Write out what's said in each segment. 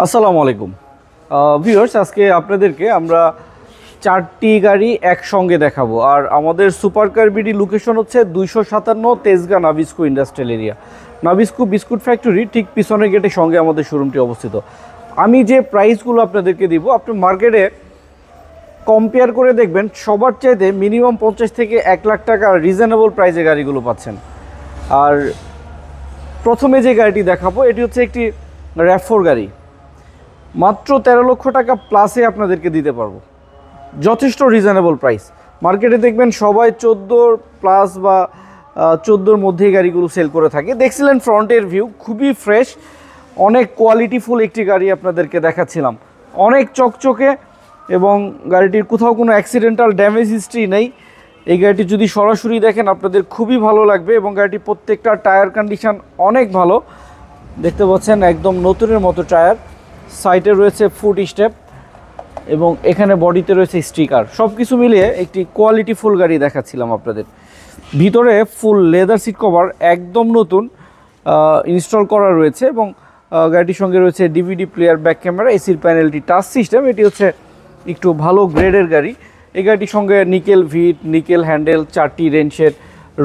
আসসালামু আলাইকুম ভিউয়ার্স, আজকে আপনাদেরকে আমরা চারটি গাড়ি একসঙ্গে দেখাবো। আর আমাদের সুপার কার বিডি লোকেশন হচ্ছে 257 Tejgaon Nabisco industrial area, Nabisco biscuit factory ঠিক পিছনের গেটের সঙ্গে আমাদের শোরুমটি অবস্থিত। আমি যে প্রাইসগুলো আপনাদেরকে দিব, আপনি মার্কেটে কম্পেয়ার করে দেখবেন সবার চাইতে মিনিমাম 50 থেকে 1 লাখ টাকা রিজনেবল প্রাইসে গাড়িগুলো পাচ্ছেন। আর প্রথমে যে গাড়িটি দেখাবো এটি হচ্ছে একটি RAV4 গাড়ি, মাত্র 13 লক্ষ টাকা প্লাসে আপনাদেরকে দিতে পারবো, যথেষ্ট রিজনেবল প্রাইস। মার্কেটে দেখবেন সবাই 14 প্লাস বা 14-র মধ্যেই গাড়িগুলো সেল করে থাকে। দেখছিলেন ফ্রন্টের ভিউ, খুবই ফ্রেশ, অনেক কোয়ালিটিফুল একটি গাড়ি আপনাদেরকে দেখাচ্ছিলাম, অনেক চকচকে, এবং গাড়িটির কোথাও কোনো অ্যাক্সিডেন্টাল ড্যামেজ হিস্ট্রি নেই। এই গাড়িটি যদি সরাসরি দেখেন আপনাদের খুবই ভালো লাগবে, এবং গাড়িটির প্রত্যেকটা টায়ার কন্ডিশন অনেক ভালো, দেখতে পাচ্ছেন একদম নতুনের মতো টায়ার। সাইডে রয়েছে ফুট স্টেপ এবং এখানে বডিতে রয়েছে স্টিকার। সব কিছু মিলিয়ে একটি কোয়ালিটিফুল গাড়ি দেখাচ্ছিলাম আপনাদের। ভিতরে ফুল লেদার সিট কভার একদম নতুন ইনস্টল করা রয়েছে, এবং গাড়িটির সঙ্গে রয়েছে ডিভিডি প্লেয়ার, ব্যাক ক্যামেরা, এসির প্যানেলটি টাচ সিস্টেম। এটি হচ্ছে একটু ভালো গ্রেডের গাড়ি। এই গাড়িটির সঙ্গে নিকেল ভিট, নিকেল হ্যান্ডেল, 4টি রেঞ্চের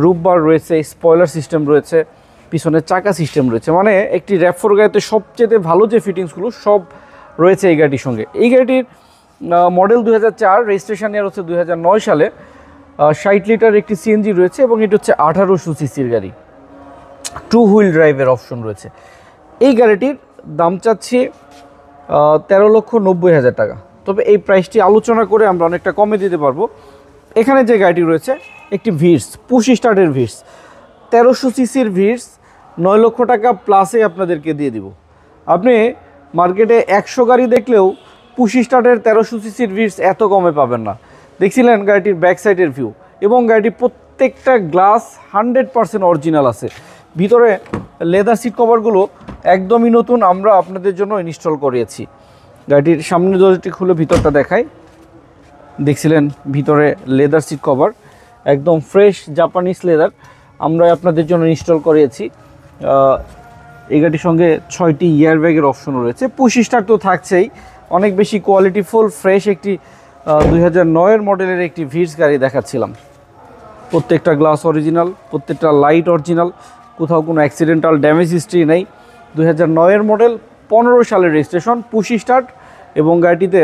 রুফবার রয়েছে, স্পয়লার সিস্টেম রয়েছে, পিছনের চাকা সিস্টেম রয়েছে। মানে একটি RAV4 গাড়িতে সবচেয়ে ভালো যে ফিটিংসগুলো সব রয়েছে এই গাড়িটির সঙ্গে। এই গাড়িটির মডেল 2004, রেজিস্ট্রেশন ইয়ার হচ্ছে 2009 সালে, 60 লিটার একটি সিএনজি রয়েছে, এবং এটি হচ্ছে 1800 সিসির গাড়ি, 2 হুইল ড্রাইভের অপশন রয়েছে। এই গাড়িটির দাম চাচ্ছি 13,90,000 টাকা, তবে এই প্রাইসটি আলোচনা করে আমরা অনেকটা কমে দিতে পারবো। এখানে যে গাড়িটি রয়েছে একটি ভিটস, পুশ স্টার্টের ভিটস, 1300 সিসির ভিটস, 9 লক্ষ টাকা প্লাসে আপনাদেরকে দিয়ে দিব। আপনি মার্কেটে 100 গাড়ি দেখলেও পুশ স্টার্টের 1300 সিসির ভিটস এত কমে পাবেন না। দেখছিলেন গাড়িটির ব্যাক সাইডের ভিউ, এবং গাড়িটির প্রত্যেকটা গ্লাস 100% অরিজিনাল আছে। ভিতরে লেদার সিট কভারগুলো একদমই নতুন, আমরা আপনাদের জন্য ইনস্টল করিয়েছি। গাড়িটির সামনের দরজাটি খুলে ভিতরটা দেখাই। দেখছিলেন ভিতরে লেদার সিট কভার একদম ফ্রেশ জাপানিজ লেদার, আমরা আপনাদের জন্য ইনস্টল করিয়েছি। এই গাড়িটির সঙ্গে 6টি ইয়ার ব্যাগের অপশন রয়েছে। পুশ স্টার্ট তো থাকছেই। অনেক বেশি কোয়ালিটিফুল ফ্রেশ একটি 2009-এর মডেলের একটি ভিটস গাড়ি দেখাচ্ছিলাম। প্রত্যেকটা গ্লাস অরিজিনাল, প্রত্যেকটা লাইট অরিজিনাল, কোথাও কোনো অ্যাক্সিডেন্টাল ড্যামেজ হিস্ট্রি নেই। 2009-এর মডেল, 15 সালের রেজিস্ট্রেশন, পুশ স্টার্ট, এবং গাড়িটিতে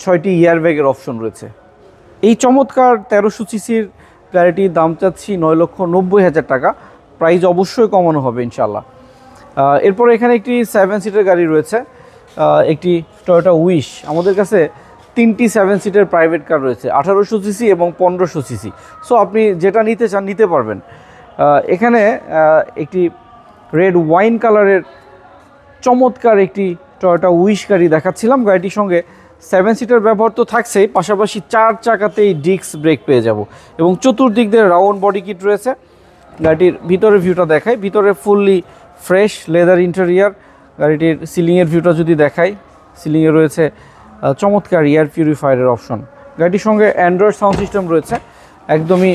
6টি ইয়ার ব্যাগের অপশন রয়েছে। এই চমৎকার 1300 সিসির গাড়িটির দাম চাচ্ছি 9,90,000 টাকা। প্রাইস অবশ্যই কমানো হবে ইনশাল্লাহ। এরপর এখানে একটি 7 সিটের গাড়ি রয়েছে, একটি টয়োটা উইশ। আমাদের কাছে 3টি 7 সিটের প্রাইভেট কার রয়েছে, 1800 সিসি এবং 1500 সিসি। সো আপনি যেটা নিতে চান নিতে পারবেন। এখানে একটি রেড ওয়াইন কালারের চমৎকার একটি টয়োটা উইশ গাড়ি দেখাচ্ছিলাম। গাড়িটির সঙ্গে 7 সিটার ব্যবহার তো থাকছেই, পাশাপাশি 4 চাকাতেই ডিস্ক ব্রেক পেয়ে যাব, এবং চতুর্দিক দিয়ে রাউন্ড বডি কিট রয়েছে। গাড়িটির ভিতরের ভিউটা দেখাই। ভিতরে ফুললি ফ্রেশ লেদার ইন্টেরিয়ার। গাড়িটির সিলিংয়ের ভিউটা যদি দেখাই, সিলিংয়ে রয়েছে চমৎকার এয়ার পিউরিফায়ারের অপশন। গাড়িটির সঙ্গে অ্যান্ড্রয়েড সাউন্ড সিস্টেম রয়েছে, একদমই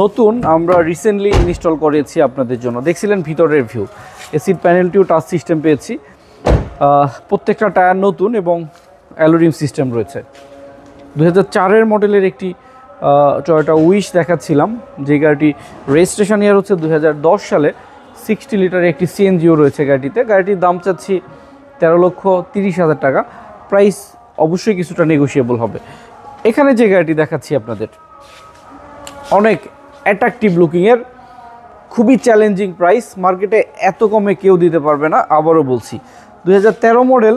নতুন, আমরা রিসেন্টলি ইনস্টল করেছি আপনাদের জন্য। দেখছিলেন ভিতরের ভিউ, এসির প্যানেলটিও টাচ সিস্টেম পেয়েছি। প্রত্যেকটা টায়ার নতুন এবং অ্যালুরিম সিস্টেম রয়েছে। 2004-এর মডেলের একটি টয়োটা উইশ দেখাচ্ছিলাম, যে গাড়িটি রেজিস্ট্রেশন ইয়ার হচ্ছে 2010 সালে, 60 লিটারের একটি সিএনজিও রয়েছে গাড়িটিতে। গাড়িটির দাম চাচ্ছি 13,30,000 টাকা। প্রাইস অবশ্যই কিছুটা নেগোশিয়েবল হবে। এখানে যে গাড়িটি দেখাচ্ছি আপনাদের, অনেক অ্যাট্রাকটিভ লুকিংয়ের, খুবই চ্যালেঞ্জিং প্রাইস, মার্কেটে এত কমে কেউ দিতে পারবে না। আবারও বলছি, 2013 মডেল,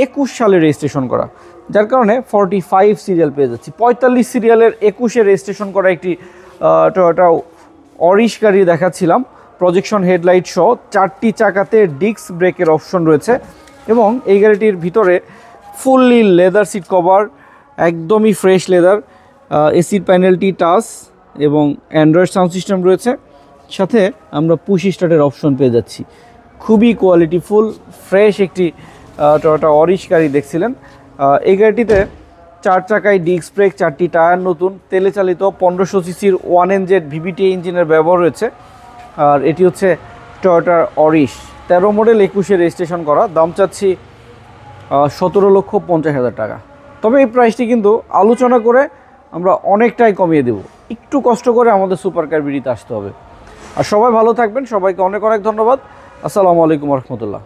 21 সালে রেজিস্ট্রেশন করা, যার কারণে 45 সিরিয়াল পেয়ে যাচ্ছি। 45 সিরিয়ালের 21-এ রেজিস্ট্রেশন করা একটি টয়োটা অরিশ গাড়ি দেখাচ্ছিলাম, প্রজেকশন হেডলাইট সহ, 4টি চাকাতে ডিস্ক ব্রেকের অপশন রয়েছে, এবং এই গাড়িটির ভিতরে ফুললি লেদার সিট কভার, একদমই ফ্রেশ লেদার, এসির প্যানেলটি টাচ, এবং অ্যান্ড্রয়েড সাউন্ড সিস্টেম রয়েছে। সাথে আমরা পুশ স্টার্টের অপশন পেয়ে যাচ্ছি। খুবই কোয়ালিটিফুল ফ্রেশ একটি টয়োটা অরিশ গাড়ি দেখছিলেন। এই গাড়িটিতে 4 চাকায় ডিস্ক ব্রেক, 4টি টায়ার নতুন, তেলে চালিত, 1500 সিসির 1NZ VVT ইঞ্জিনের ব্যবহার রয়েছে। আর এটি হচ্ছে টয়োটা অরিশ 13 মডেল 21-এ রেজিস্ট্রেশন করা, দাম চাচ্ছি 17,50,000 টাকা। তবে এই প্রাইসটি কিন্তু আলোচনা করে আমরা অনেকটাই কমিয়ে দেব। একটু কষ্ট করে আমাদের সুপার কার বিডিতে আসতে হবে। আর সবাই ভালো থাকবেন, সবাইকে অনেক অনেক ধন্যবাদ। আসসালামু আলাইকুম রহমতুল্লাহ।